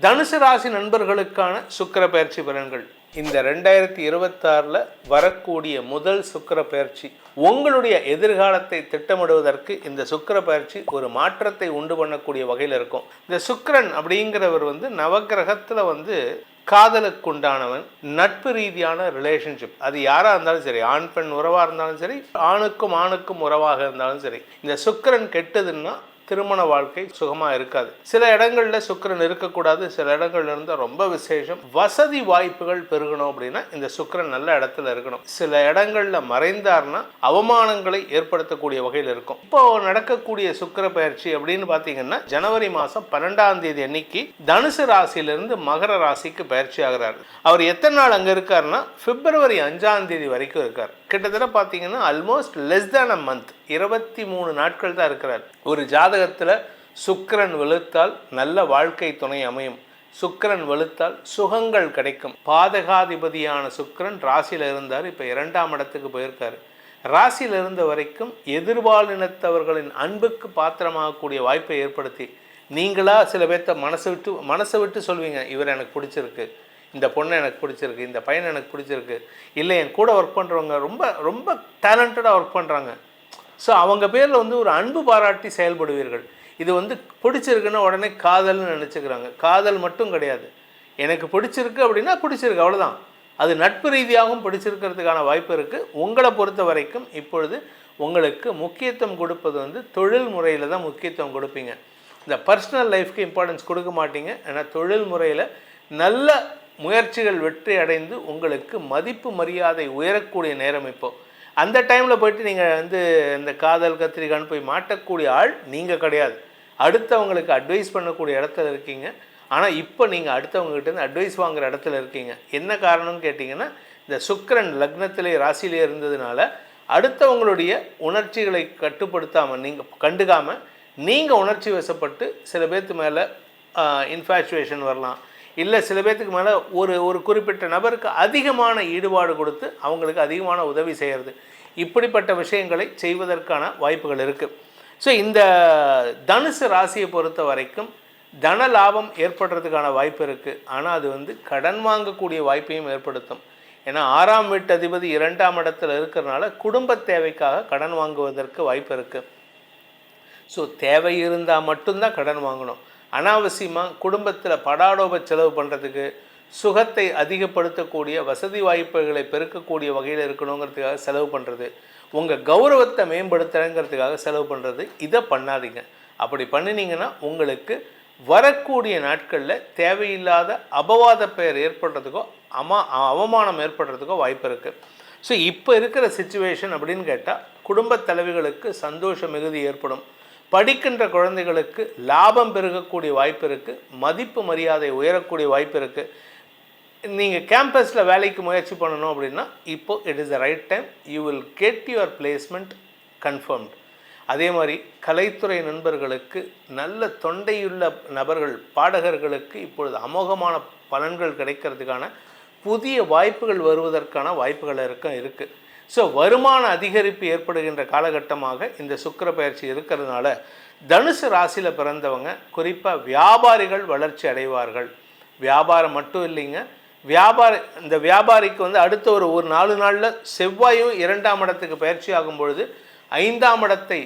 தனுசு ராசி நண்பர்களுக்கான சுக்கிர பயிற்சி பலன்கள். இந்த 2026 வரக்கூடிய முதல் சுக்கிர பயிற்சி உங்களுடைய எதிர்காலத்தை திட்டமிடுவதற்கு இந்த சுக்கிர பயிற்சி ஒரு மாற்றத்தை உண்டு பண்ணக்கூடிய வகையில் இருக்கும். இந்த சுக்கிரன் அப்படிங்கிறவர் நவகிரகத்தில் காதலுக்கு உண்டானவன், நட்பு ரீதியான ரிலேஷன்ஷிப், அது யாராக இருந்தாலும் சரி, ஆண் பெண் உறவாக இருந்தாலும் சரி, ஆணுக்கும் ஆணுக்கும் உறவாக இருந்தாலும் சரி, இந்த சுக்கிரன் கெட்டதுன்னா திருமண வாழ்க்கை சுகமாக இருக்காது. சில இடங்களில் சுக்கிரன் இருக்கக்கூடாது, சில இடங்கள்ல இருந்தால் ரொம்ப விசேஷம். வசதி வாய்ப்புகள் பெருகணும் அப்படின்னா இந்த சுக்கிரன் நல்ல இடத்துல இருக்கணும். சில இடங்களில் மறைந்தார்னா அவமானங்களை ஏற்படுத்தக்கூடிய வகையில் இருக்கும். இப்போ நடக்கக்கூடிய சுக்கிர பயிற்சி அப்படின்னு பார்த்தீங்கன்னா ஜனவரி மாதம் 12ஆம் தேதி அன்னைக்கு தனுசு ராசியிலிருந்து மகர ராசிக்கு பயிற்சி ஆகிறார். அவர் எத்தனை நாள் அங்கே இருக்காருன்னா பிப்ரவரி 5ஆம் தேதி வரைக்கும் இருக்கார். கிட்டத்தட்ட பார்த்தீங்கன்னா almost less than a month, 23 நாட்கள் தான் இருக்கிறார். ஒரு ஜாதகத்தில் சுக்கிரன் வெளுத்தால் நல்ல வாழ்க்கை துணை அமையும், சுக்கிரன் வெளுத்தால் சுகங்கள் கிடைக்கும். பாதகாதிபதியான சுக்கிரன் ராசியில் இருந்தார், இப்போ 2ஆம் இடத்துக்கு போயிருக்காரு. ராசியில் இருந்த வரைக்கும் எதிர்பாலினத்தவர்களின் அன்புக்கு பாத்திரமாகக்கூடிய வாய்ப்பை ஏற்படுத்தி நீங்களா சில பேர்த்த மனசை விட்டு சொல்வீங்க, இவர் எனக்கு பிடிச்சிருக்கு, இந்த பொண்ணை எனக்கு பிடிச்சிருக்கு, இந்த பையனை எனக்கு பிடிச்சிருக்கு, இல்லை என் கூட ஒர்க் பண்ணுறவங்க ரொம்ப ரொம்ப டேலண்டடாக ஒர்க் பண்ணுறாங்க, ஸோ அவங்க பேரில் ஒரு அன்பு பாராட்டி செயல்படுவீர்கள். இது பிடிச்சிருக்குன்னா உடனே காதல்னு நினச்சிக்கிறாங்க. காதல் மட்டும் கிடையாது, எனக்கு பிடிச்சிருக்கு அப்படின்னா பிடிச்சிருக்கு, அவ்வளோதான். அது நட்பு ரீதியாகவும் பிடிச்சிருக்கிறதுக்கான வாய்ப்பு இருக்குது. உங்களை பொறுத்த வரைக்கும் இப்பொழுது உங்களுக்கு முக்கியத்துவம் கொடுப்பது தொழில் முறையில் தான் முக்கியத்துவம் கொடுப்பீங்க. இந்த பர்சனல் லைஃப்க்கு இம்பார்ட்டன்ஸ் கொடுக்க மாட்டீங்க. ஏன்னா தொழில் முறையில் நல்ல முயற்சிகள் வெற்றி அடைந்து உங்களுக்கு மதிப்பு மரியாதை உயரக்கூடிய நேரம் இப்போது. அந்த டைமில் போய்ட்டு நீங்கள் இந்த காதல் கத்திரிக்கான்னு போய் மாட்டக்கூடிய ஆள் நீங்கள் கிடையாது. அடுத்தவங்களுக்கு அட்வைஸ் பண்ணக்கூடிய இடத்துல இருக்கீங்க. ஆனால் இப்போ நீங்கள் அடுத்தவங்ககிட்டேருந்து அட்வைஸ் வாங்குகிற இடத்துல இருக்கீங்க. என்ன காரணம்னு கேட்டிங்கன்னா, இந்த சுக்கிரன் லக்னத்திலே ராசியிலே இருந்ததுனால அடுத்தவங்களுடைய உணர்ச்சிகளை கட்டுப்படுத்தாமல் நீங்கள் கண்டுக்காமல் நீங்கள் உணர்ச்சி வசப்பட்டு சில பேர்த்து மேலே இன்ஃபேச்சுவேஷன் வரலாம், இல்லை சில பேர்த்துக்கு மேலே ஒரு குறிப்பிட்ட நபருக்கு அதிகமான ஈடுபாடு கொடுத்து அவங்களுக்கு அதிகமான உதவி செய்கிறது, இப்படிப்பட்ட விஷயங்களை செய்வதற்கான வாய்ப்புகள் இருக்குது. ஸோ இந்த தனுசு ராசியை பொறுத்த வரைக்கும் தன லாபம் ஏற்படுறதுக்கான வாய்ப்பு இருக்குது. ஆனால் அது கடன் வாங்கக்கூடிய வாய்ப்பையும் ஏற்படுத்தும். ஏன்னா 6ஆம் வீட்டு அதிபதி 2ஆம் இடத்துல இருக்கிறதுனால குடும்ப தேவைக்காக கடன் வாங்குவதற்கு வாய்ப்பு இருக்குது. ஸோ தேவை இருந்தால் மட்டும்தான் கடன் வாங்கணும். அனாவசியமாக குடும்பத்தில் படாடோப செலவு பண்ணுறதுக்கு, சுகத்தை அதிகப்படுத்தக்கூடிய வசதி வாய்ப்புகளை பெருக்கக்கூடிய வகையில் இருக்கணுங்கிறதுக்காக செலவு பண்ணுறது, உங்கள் கௌரவத்தை மேம்படுத்துறங்கிறதுக்காக செலவு பண்ணுறது, இதை பண்ணாதீங்க. அப்படி பண்ணினீங்கன்னா உங்களுக்கு வரக்கூடிய நாட்களில் தேவையில்லாத அபவாத பெயர் ஏற்படுறதுக்கோ அவமானம் ஏற்படுறதுக்கோ வாய்ப்பு இருக்குது. ஸோ இப்போ இருக்கிற சிச்சுவேஷன் அப்படின்னு கேட்டால் குடும்பத் தலைவிகளுக்கு சந்தோஷ மிகுதி ஏற்படும், படிக்கின்ற குழந்தைகளுக்கு லாபம் பெருகக்கூடிய வாய்ப்பு இருக்குது, மதிப்பு மரியாதை உயரக்கூடிய வாய்ப்பு இருக்குது. நீங்கள் கேம்பஸில் வேலைக்கு முயற்சி பண்ணணும் அப்படின்னா இப்போ it is the right time, you will get your placement confirmed. அதே மாதிரி கலைத்துறை நண்பர்களுக்கு, நல்ல தொண்டையுள்ள நபர்கள் பாடகர்களுக்கு இப்பொழுது அமோகமான பலன்கள் கிடைக்கிறதுக்கான புதிய வாய்ப்புகள் வருவதற்கான வாய்ப்புகள் இருக்குது. ஸோ வருமான அதிகரிப்பு ஏற்படுகின்ற காலகட்டமாக இந்த சுக்கிர பயிற்சி இருக்கிறதுனால தனுசு ராசியில் பிறந்தவங்க குறிப்பாக வியாபாரிகள் வளர்ச்சி அடைவார்கள். வியாபாரம் மட்டும் இல்லைங்க, இந்த வியாபாரிக்கு அடுத்த ஒரு 4 நாளில் செவ்வாயும் 2ஆம் இடத்துக்கு பயிற்சி ஆகும் பொழுது 5ஆம் இடத்தை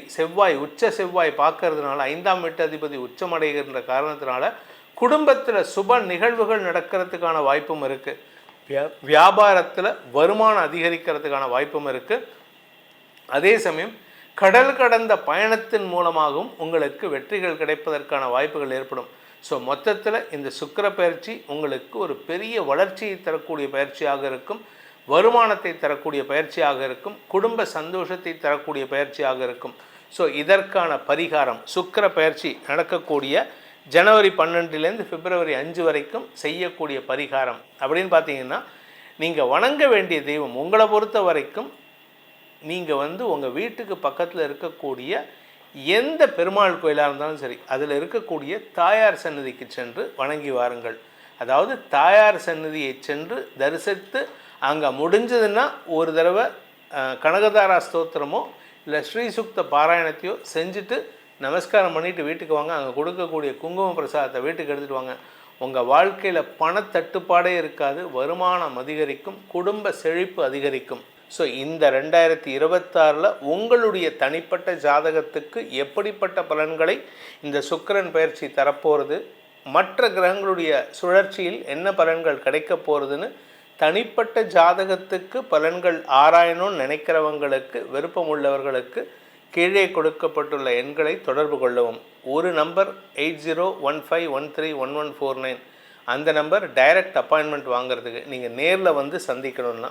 உச்ச செவ்வாய் பார்க்கறதுனால 5ஆம் வீட்டு அதிபதி உச்சமடைகின்ற காரணத்தினால குடும்பத்தில் சுப நிகழ்வுகள் நடக்கிறதுக்கான வாய்ப்பும் இருக்குது. வியாபாரத்தில் வருமானம் அதிகரிக்கிறதுக்கான வாய்ப்பும் இருக்குது. அதே சமயம் கடல் கடந்த பயணத்தின் மூலமாகவும் உங்களுக்கு வெற்றிகள் கிடைப்பதற்கான வாய்ப்புகள் ஏற்படும். ஸோ மொத்தத்தில் இந்த சுக்கிர பயிற்சி உங்களுக்கு ஒரு பெரிய வளர்ச்சியை தரக்கூடிய பயிற்சியாக இருக்கும், வருமானத்தை தரக்கூடிய பயிற்சியாக இருக்கும், குடும்ப சந்தோஷத்தை தரக்கூடிய பயிற்சியாக இருக்கும். ஸோ இதற்கான பரிகாரம் சுக்கிர பயிற்சி நடக்கக்கூடிய ஜனவரி 12லேருந்து பிப்ரவரி 5 வரைக்கும் செய்யக்கூடிய பரிகாரம் அப்படின்னு பார்த்தீங்கன்னா, நீங்கள் வணங்க வேண்டிய தெய்வம் உங்களை பொறுத்த வரைக்கும் நீங்கள் உங்கள் வீட்டுக்கு பக்கத்தில் இருக்கக்கூடிய எந்த பெருமாள் கோயிலாக இருந்தாலும் சரி, அதில் இருக்கக்கூடிய தாயார் சன்னதிக்கு சென்று வணங்கி வாருங்கள். அதாவது தாயார் சன்னதியை சென்று தரிசித்து அங்கே முடிஞ்சதுன்னா ஒரு தடவை கனகதாரா ஸ்தோத்திரமோ இல்லை ஸ்ரீசுக்த பாராயணத்தையோ செஞ்சுட்டு நமஸ்காரம் பண்ணிவிட்டு வீட்டுக்கு வாங்க. அங்கே கொடுக்கக்கூடிய குங்கும பிரசாதத்தை வீட்டுக்கு எடுத்துகிட்டு வாங்க. உங்கள் வாழ்க்கையில் பணத்தட்டுப்பாடே இருக்காது, வருமானம் அதிகரிக்கும், குடும்ப செழிப்பு அதிகரிக்கும். ஸோ இந்த 2026 உங்களுடைய தனிப்பட்ட ஜாதகத்துக்கு எப்படிப்பட்ட பலன்களை இந்த சுக்கிரன் பயிற்சி தரப்போகிறது, மற்ற கிரகங்களுடைய சுழற்சியில் என்ன பலன்கள் கிடைக்க போகிறதுன்னு தனிப்பட்ட ஜாதகத்துக்கு பலன்கள் ஆராயணும்னு நினைக்கிறவங்களுக்கு, விருப்பம் உள்ளவர்களுக்கு கீழே கொடுக்கப்பட்டுள்ள எண்களை தொடர்பு கொள்ளவும். ஒரு நம்பர் 8015131149, அந்த நம்பர் டைரக்ட் அப்பாயின்மெண்ட் வாங்கிறதுக்கு, நீங்கள் நேரில் வந்து சந்திக்கணும்னா.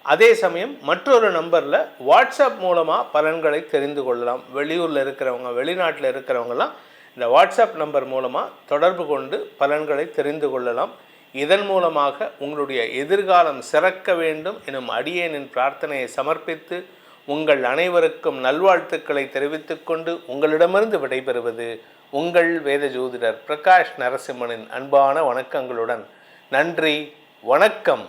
அதே சமயம் மற்றொரு நம்பரில் வாட்ஸ்அப் மூலமாக பலன்களை தெரிந்து கொள்ளலாம். வெளியூரில் இருக்கிறவங்க, வெளிநாட்டில் இருக்கிறவங்கலாம் இந்த வாட்ஸ்அப் நம்பர் மூலமாக தொடர்பு கொண்டு பலன்களை தெரிந்து கொள்ளலாம். இதன் மூலமாக உங்களுடைய எதிர்காலம் சிறக்க வேண்டும் எனும் அடியேனின் பிரார்த்தனையை சமர்ப்பித்து உங்கள் அனைவருக்கும் நல்வாழ்த்துக்களை தெரிவித்துக்கொண்டு உங்களிடமிருந்து விடைபெறுவது உங்கள் வேத ஜோதிடர் பிரகாஷ் நரசிம்மனின் அன்பான வணக்கங்களுடன். நன்றி, வணக்கம்.